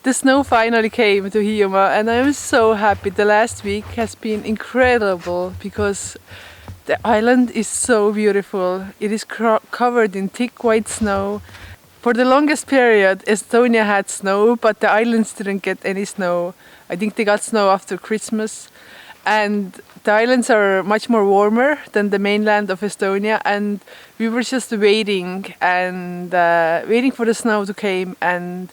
The snow finally came to Hiiumaa and I'm so happy. The last week has been incredible because the island is so beautiful. It is covered in thick white snow. For the longest period, Estonia had snow, but the islands didn't get any snow. I think they got snow after Christmas. And the islands are much more warmer than the mainland of Estonia, and we were just waiting and waiting for the snow to come. And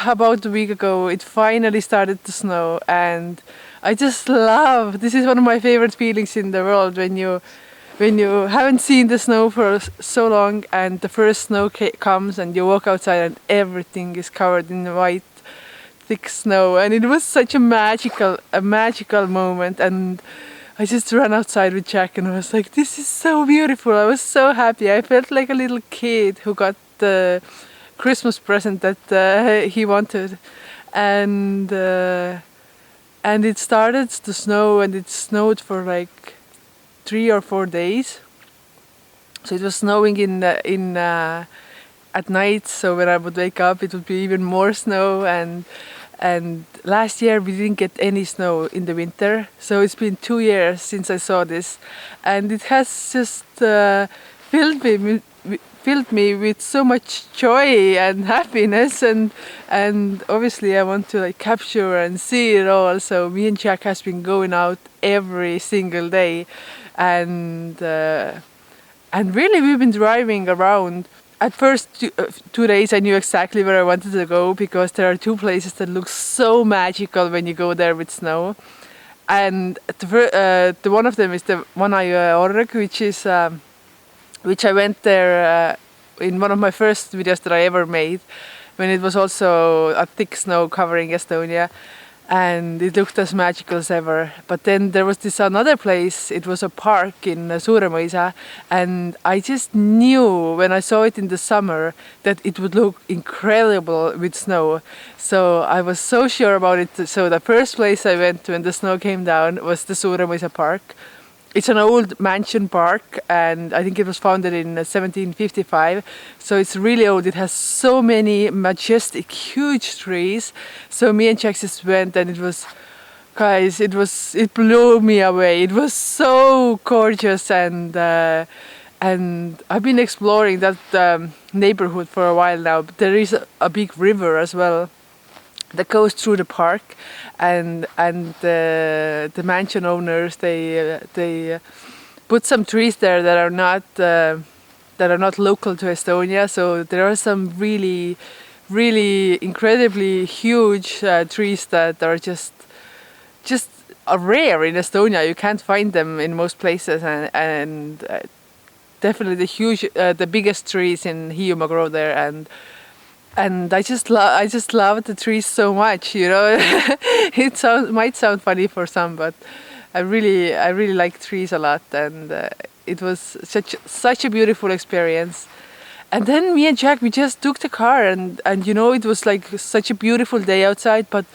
about a week ago, it finally started to snow, and I just love. This is one of my favorite feelings in the world when you haven't seen the snow for so long, and the first snow comes, and you walk outside, and everything is covered in white, thick snow, and it was such a magical moment. And I just ran outside with Jack, and I was like, "This is so beautiful!" I was so happy. I felt like a little kid who got the Christmas present that he wanted, and it started to snow, and it snowed for like 3 or 4 days. So it was snowing at night. So when I would wake up, it would be even more snow. And last year we didn't get any snow in the winter. So it's been 2 years since I saw this, and it has just filled me with so much joy and happiness, and obviously I want to like capture and see it all. So me and Jack has been going out every single day, and really we've been driving around. At first 2 days I knew exactly where I wanted to go, because there are 2 places that look so magical when you go there with snow. And the one of them is the One-Org, which I went there in one of my first videos that I ever made, when it was also a thick snow covering Estonia, and it looked as magical as ever. But then there was this another place. It was a park in Suuremõisa, and I just knew when I saw it in the summer that it would look incredible with snow. So I was so sure about it. So the first place I went when the snow came down was the Suuremõisa park. It's an old mansion park, and I think it was founded in 1755. So it's really old. It has so many majestic, huge trees. So me and Jack just went, and it blew me away. It was so gorgeous, and I've been exploring that neighborhood for a while now. But there is a big river as well that goes through the park, and the mansion owners, they put some trees there that are not local to Estonia. So there are some really incredibly huge trees that are just rare in Estonia. You can't find them in most places, and definitely the biggest trees in Hiiumaa grow there, and I just love the trees so much, you know. It might sound funny for some, but I really like trees a lot, and it was such a beautiful experience. And then me and Jack, we just took the car, and you know, it was like such a beautiful day outside, but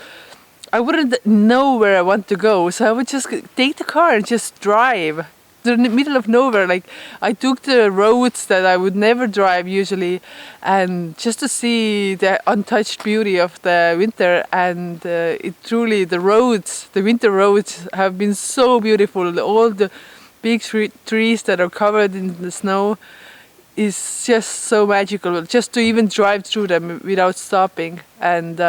I wouldn't know where I want to go, so I would just take the car and just drive to the middle of nowhere. Like, I took the roads that I would never drive usually, and just to see the untouched beauty of the winter. And the winter roads have been so beautiful. All the big trees that are covered in the snow is just so magical, just to even drive through them without stopping. And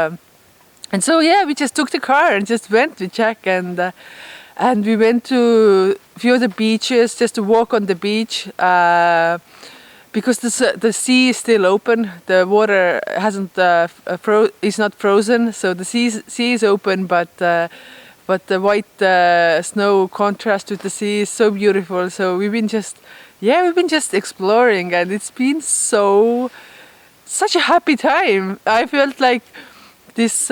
so yeah, we just took the car and just went with Jack, and we went to a few of the beaches just to walk on the beach, because the sea is still open. The water is not frozen, so the sea is open, but the white snow contrast with the sea is so beautiful. So we've been just exploring, and it's been such a happy time. I felt like this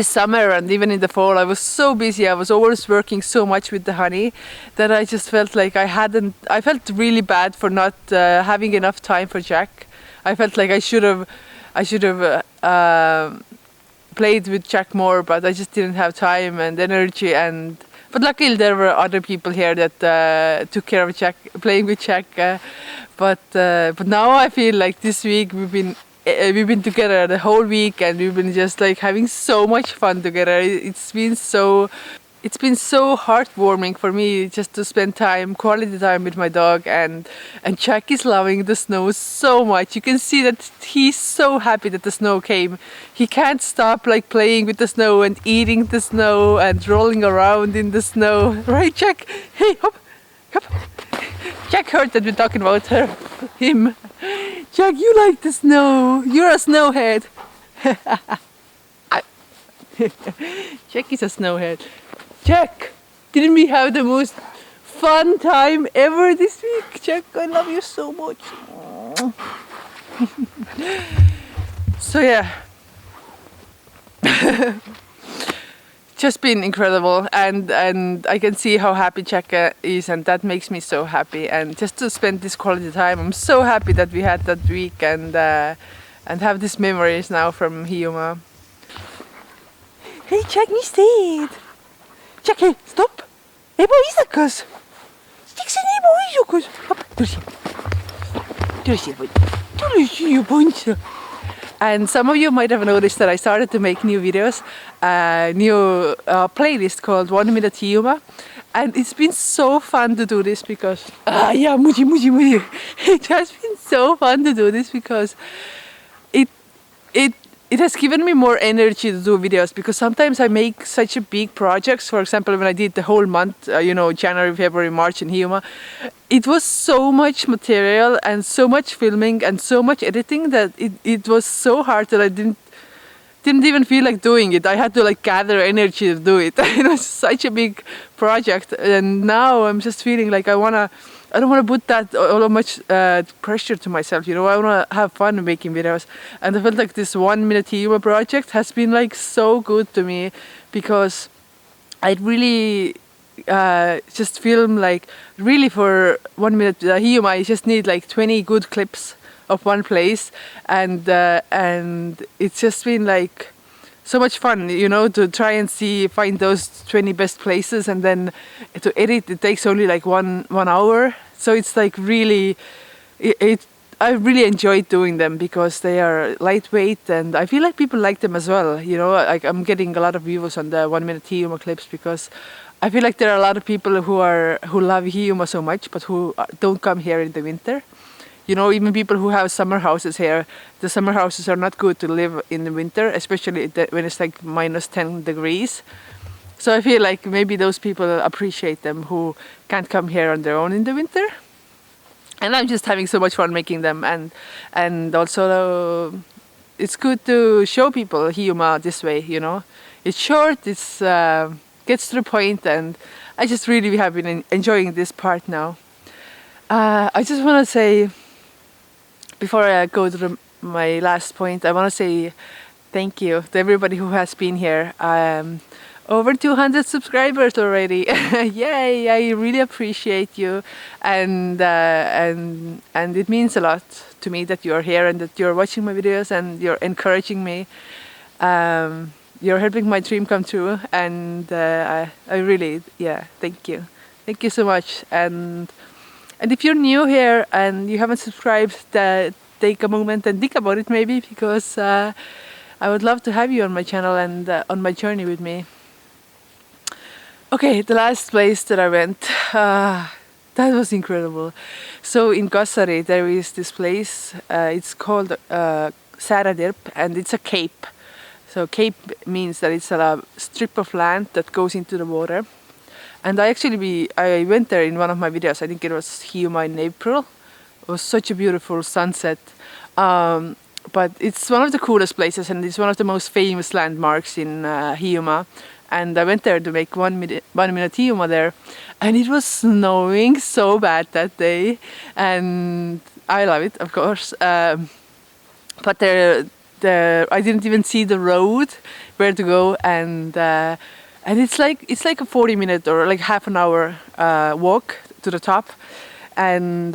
summer, and even in the fall, I was so busy. I was always working so much with the honey that I just felt like I felt really bad for not having enough time for Jack. I felt like I should have played with Jack more, but I just didn't have time and energy. But luckily there were other people here that took care of Jack, playing with Jack. But now I feel like this week we've been we've been together the whole week, and we've been just like having so much fun together. It's been so heartwarming for me just to spend quality time with my dog, and Jack is loving the snow so much. You can see that he's so happy that the snow came. He can't stop like playing with the snow and eating the snow and rolling around in the snow. Right, Jack? Hey, hop, hop. Jack heard that we're talking about him. Jack, you like the snow. You're a snowhead. Jack is a snowhead. Jack, didn't we have the most fun time ever this week? Jack, I love you so much. So yeah, just been incredible, and I can see how happy Jack is, and that makes me so happy. And just to spend this quality time, I'm so happy that we had that week, and have these memories now from Hiiumaa. Hei Jack, mis teed? Jack, hei, stopp! Ebaviisakas! Miks see nii ebaviisakas? Tule siia, Ponsa! And some of you might have noticed that I started to make new videos, new playlist called 1 Minute Hiiumaa. And it's been so fun to do this because... yeah, muji. It has been so fun to do this because it has given me more energy to do videos, because sometimes I make such a big projects. For example, when I did the whole month, January, February, March in Hiiumaa, it was so much material and so much filming and so much editing that it was so hard that I didn't even feel like doing it. I had to like gather energy to do it. It was such a big project, and now I'm just feeling like I don't want to put that all much pressure to myself, I want to have fun making videos. And I felt like this 1 Minute Hiiumaa project has been like so good to me, because I really just film like really for 1 minute Hiiumaa. You just need like 20 good clips of one place, and it's just been like so much fun, to try and find those 20 best places, and then to edit it takes only like one hour. So it's like really, I really enjoyed doing them because they are lightweight, and I feel like people like them as well. Like I'm getting a lot of views on the 1 Minute Hiiumaa clips, because I feel like there are a lot of people who love Hiiumaa so much, but who don't come here in the winter. Even people who have summer houses here, the summer houses are not good to live in the winter, especially when it's like -10 degrees. So I feel like maybe those people appreciate them who can't come here on their own in the winter. And I'm just having so much fun making them, and also it's good to show people Hiiumaa this way, It's short, it's gets to the point, and I just really have been enjoying this part now. I just want to say, before I go to my last point, I want to say thank you to everybody who has been here. Over 200 subscribers already. Yay! I really appreciate you, and it means a lot to me that you're here and that you're watching my videos and you're encouraging me. You're helping my dream come true, and I really, thank you. Thank you so much. And if you're new here and you haven't subscribed, take a moment and think about it maybe, because I would love to have you on my channel and on my journey with me. Okay, the last place that I went, that was incredible. So in Kassari there is this place, it's called Sääretirp, and it's a cape. So cape means that it's a strip of land that goes into the water. And I went there in one of my videos. I think it was Hiiumaa in April. It was such a beautiful sunset. But it's one of the coolest places, and it's one of the most famous landmarks in Hiiumaa. And I went there to make 1 minute Hiiumaa there, and it was snowing so bad that day, and I love it, of course. But I didn't even see the road where to go, and it's like a 40-minute or like half an hour walk to the top, and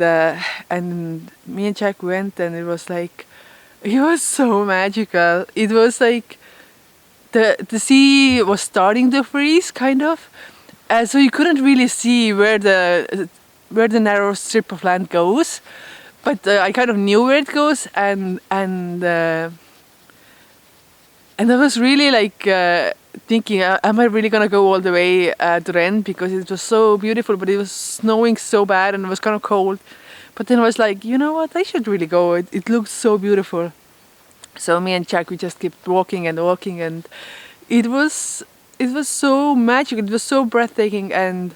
me and Jack went, and it was so magical. It was like the sea was starting to freeze, kind of, so you couldn't really see where the narrow strip of land goes. but I kind of knew where it goes, and I was really like thinking, am I really gonna go all the way to the end, because it was so beautiful, but it was snowing so bad and it was kind of cold. But then I was like, you know what, I should really go. It looked so beautiful. So me and Jack, we just kept walking and walking, and it was so magical. It was so breathtaking, and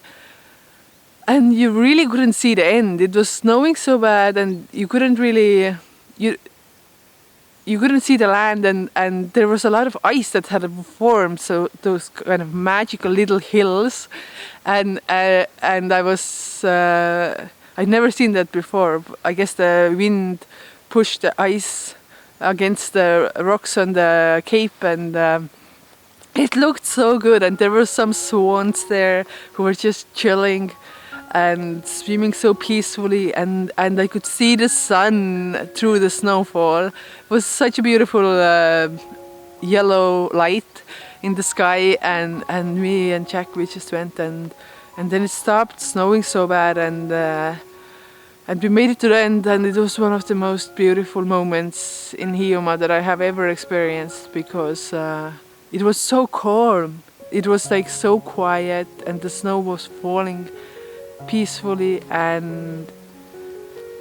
you really couldn't see the end. It was snowing so bad, and you couldn't really you couldn't see the land, and there was a lot of ice that had formed, so those kind of magical little hills, and I was I'd never seen that before. I guess the wind pushed the ice against the rocks on the cape, and it looked so good. And there were some swans there who were just chilling and swimming so peacefully, and I could see the sun through the snowfall. It was such a beautiful yellow light in the sky, and me and Jack, we just went, and then it stopped snowing so bad, and we made it to the end, and it was one of the most beautiful moments in Hiiumaa that I have ever experienced, because it was so calm. It was like so quiet, and the snow was falling peacefully, and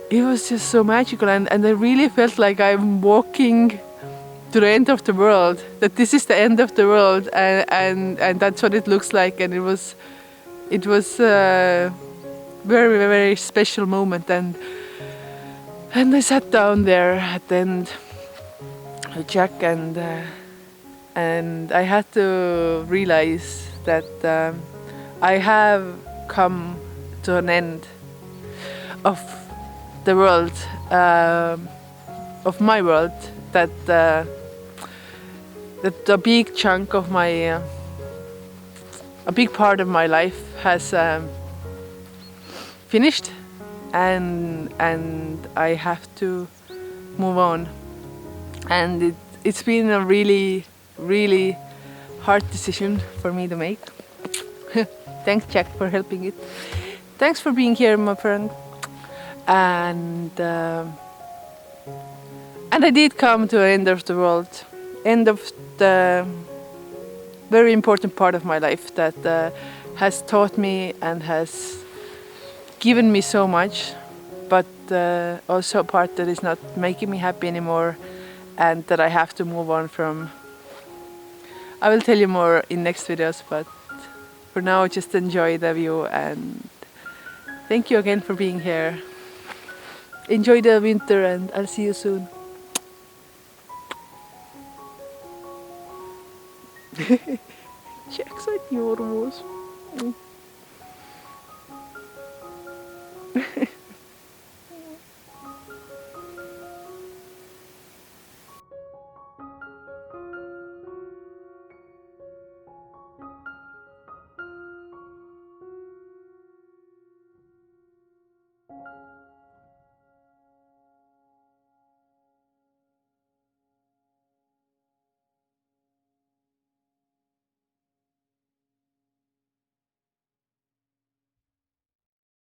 it was just so magical, and I really felt like I'm walking to the end of the world, that this is the end of the world, and that's what it looks like. And it was a very, very special moment, and I sat down there at the end with Jack, and I had to realize that I have come to an end of the world, of my world, that a big chunk of my, a big part of my life has finished, and I have to move on. And it's been a really, really hard decision for me to make. Thanks, Jack, for helping it. Thanks for being here, my friend. And I did come to the end of the world, end of the very important part of my life that has taught me and has given me so much, but also a part that is not making me happy anymore, and that I have to move on from. I will tell you more in next videos, but for now, just enjoy the view, and thank you again for being here. Enjoy the winter, and I'll see you soon. Jack, sa et nii armus.